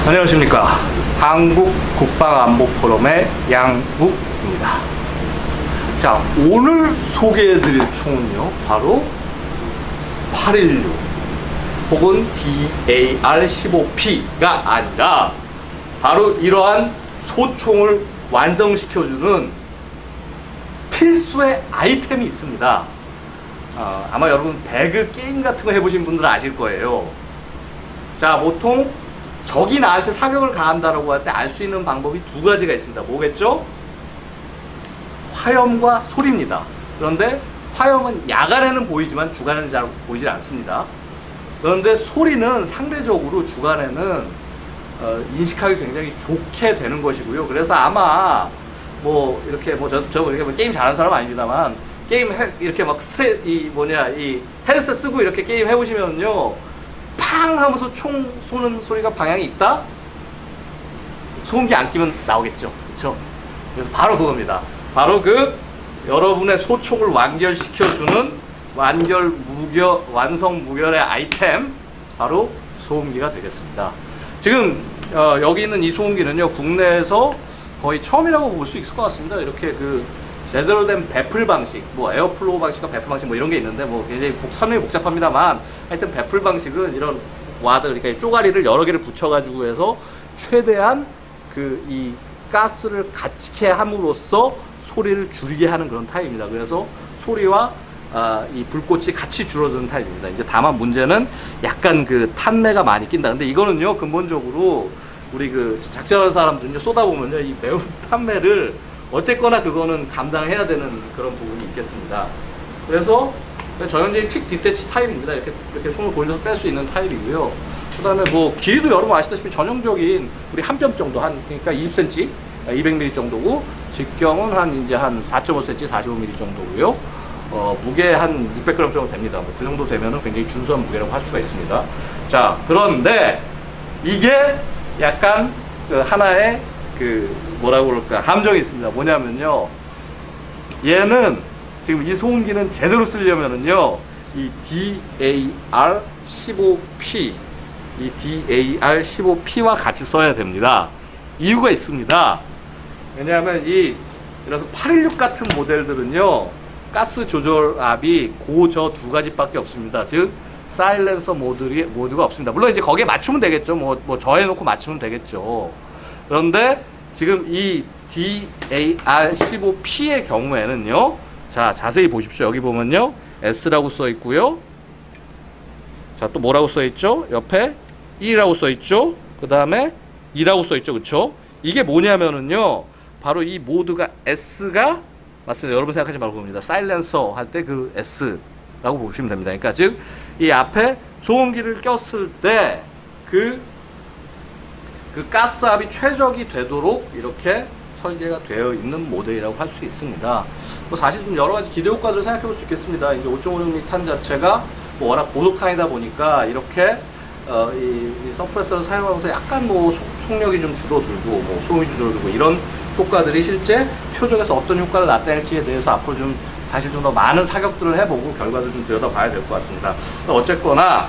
안녕하십니까. 한국국방안보포럼의 양욱입니다. 자, 오늘 소개해드릴 총은요, 바로 816 혹은 DAR-15P가 아니라 바로 이러한 소총을 완성시켜주는 필수의 아이템이 있습니다. 아마 여러분 배그 게임 같은 거 해보신 분들은 아실 거예요. 자, 보통 적이 나한테 사격을 가한다라고 할 때 알 수 있는 방법이 두 가지가 있습니다. 뭐겠죠? 화염과 소리입니다. 그런데 화염은 야간에는 보이지만 주간에는 잘 보이질 않습니다. 그런데 소리는 상대적으로 주간에는 인식하기 굉장히 좋게 되는 것이고요. 그래서 아마 뭐 이렇게 저 이렇게 뭐 게임 잘하는 사람 아닙니다만 게임 이렇게 막 이 헤드셋 쓰고 이렇게 게임 해보시면요, 팡 하면서 총 쏘는 소리가 방향이 있다? 소음기 안 끼면 나오겠죠. 그쵸? 그래서 바로 그겁니다. 바로 그 여러분의 소총을 완결시켜주는 완성 무결의 아이템, 바로 소음기가 되겠습니다. 지금 여기 있는 이 소음기는요, 국내에서 거의 처음이라고 볼 수 있을 것 같습니다. 이렇게 그 제대로 된 배플 방식, 뭐 에어플로우 방식과 배플 방식 뭐 이런 게 있는데 뭐 굉장히 설명이 복잡합니다만, 하여튼 배플 방식은 이런 와드, 그러니까 쪼가리를 여러 개를 붙여가지고 해서 최대한 그 이 가스를 갇히게 함으로써 소리를 줄이게 하는 그런 타입입니다. 그래서 소리와 이 불꽃이 같이 줄어드는 타입입니다. 이제 다만 문제는 약간 그 탄내가 많이 낀다. 근데 이거는요, 근본적으로 우리 그 작전하는 사람들은요, 쏟아보면요, 이 매운 탄내를 어쨌거나 그거는 감당해야 되는 그런 부분이 있겠습니다. 그래서 전형적인 퀵 디태치 타입입니다. 이렇게 손을 돌려서 뺄 수 있는 타입이고요. 그 다음에 뭐 길이도 여러분 아시다시피 전형적인 우리 한 뼘 정도, 그러니까 20cm, 200mm 정도고, 직경은 한 4.5cm, 45mm 정도고요. 무게 한 600g 정도 됩니다. 뭐 그 정도 되면은 굉장히 준수한 무게라고 할 수가 있습니다. 자, 그런데 이게 약간 그 하나의 그 뭐라고 그럴까, 함정이 있습니다. 뭐냐면요, 얘는 지금 이 소음기는 제대로 쓰려면은요, 이 DAR-15P, 이 DAR-15P와 같이 써야 됩니다. 이유가 있습니다. 왜냐하면 이래서 816 같은 모델들은요, 가스 조절압이 저 두 가지밖에 없습니다. 즉 사일렌서 모드가 없습니다. 물론 이제 거기에 맞추면 되겠죠. 뭐 저해놓고 맞추면 되겠죠. 그런데 지금 이 DAR-15P의 경우에는요, 자, 자세히 보십시오. 여기 보면요, S라고 써 있고요. 자, 또 뭐라고 써 있죠? 옆에 1이라고 써 있죠? 그 다음에 2라고 써 있죠. 그쵸? 이게 뭐냐면은요, 바로 이 모드가 S가 맞습니다. 여러분 생각하지 말고 봅니다. 사일렌서 할 때 그 S라고 보시면 됩니다. 그러니까 즉 이 앞에 소음기를 꼈을 때 그 가스압이 최적이 되도록 이렇게 설계가 되어 있는 모델이라고 할 수 있습니다. 뭐 사실 좀 여러 가지 기대 효과들을 생각해 볼 수 있겠습니다. 이제 5.56리탄 자체가 뭐 워낙 고속탄이다 보니까 이렇게 이 서프레서를 사용하면서 약간 뭐 속력이 좀 줄어들고 뭐 소음이 줄어들고 이런 효과들이 실제 표적에서 어떤 효과를 나타낼지에 대해서 앞으로 좀 사실 좀 더 많은 사격들을 해보고 결과를 좀 들여다봐야 될 것 같습니다. 어쨌거나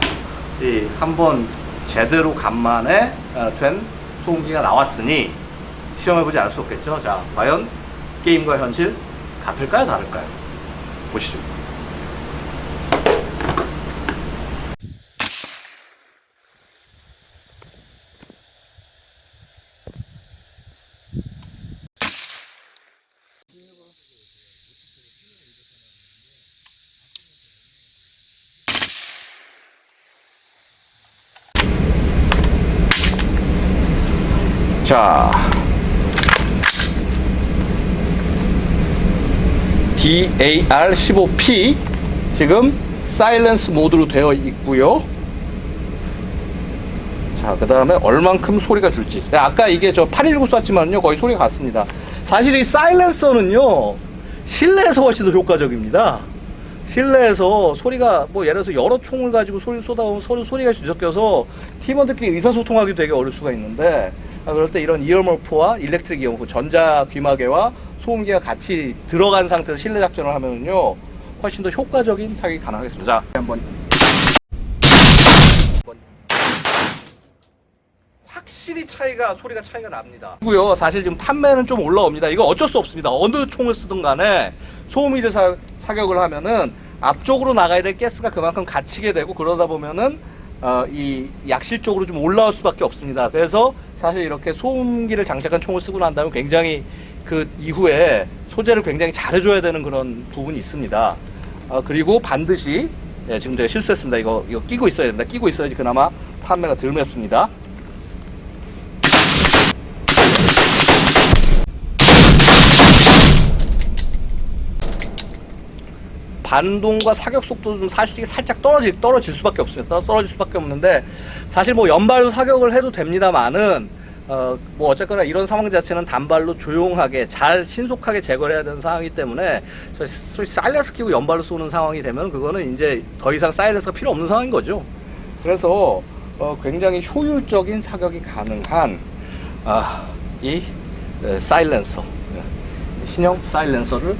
한번 제대로 간만에 된 소음기가 나왔으니 시험해보지 않을 수 없겠죠. 자, 과연 게임과 현실 같을까요, 다를까요? 보시죠. 자, DAR-15P 지금 사일렌스 모드로 되어 있고요. 자, 그 다음에 얼만큼 소리가 줄지. 아까 이게 저 819 쐈지만요, 거의 소리가 같습니다. 사실 이 사일렌서는요, 실내에서 훨씬 더 효과적입니다. 실내에서 소리가 뭐 예를 들어서 여러 총을 가지고 소리 쏟아오면 소리가 뒤섞여서 팀원들끼리 의사소통하기 되게 어려울 수가 있는데, 그럴 때 이런 이어머프와 일렉트릭 이어머프, 전자 귀마개와 소음기가 같이 들어간 상태에서 실내 작전을 하면요, 훨씬 더 효과적인 사격이 가능하겠습니다. 자, 한번 확실히 확실히 소리가 차이가 납니다. 그리고요, 사실 지금 탄매는 좀 올라옵니다. 이거 어쩔 수 없습니다. 어느 총을 쓰든 간에 소음기를 사격을 하면은 앞쪽으로 나가야 될 가스가 그만큼 갇히게 되고, 그러다 보면은 이 약실 쪽으로 좀 올라올 수밖에 없습니다. 그래서 사실 이렇게 소음기를 장착한 총을 쓰고 난 다음에 굉장히 그 이후에 소재를 굉장히 잘해줘야 되는 그런 부분이 있습니다. 그리고 반드시, 예, 지금 제가 실수했습니다. 이거 끼고 있어야 됩니다. 끼고 있어야지 그나마 판매가 덜 맵습니다. 반동과 사격 속도도 좀 사실 살짝 떨어질 수밖에 없습니다. 떨어질 수밖에 없는데, 사실 뭐 연발로 사격을 해도 됩니다만은, 뭐 어쨌거나 이런 상황 자체는 단발로 조용하게 신속하게 제거를 해야 되는 상황이기 때문에, 소위 사일렌서 끼고 연발로 쏘는 상황이 되면 그거는 이제 더 이상 사일렌서가 필요 없는 상황인 거죠. 그래서 굉장히 효율적인 사격이 가능한 이 사일렌서, 신형 사일렌서를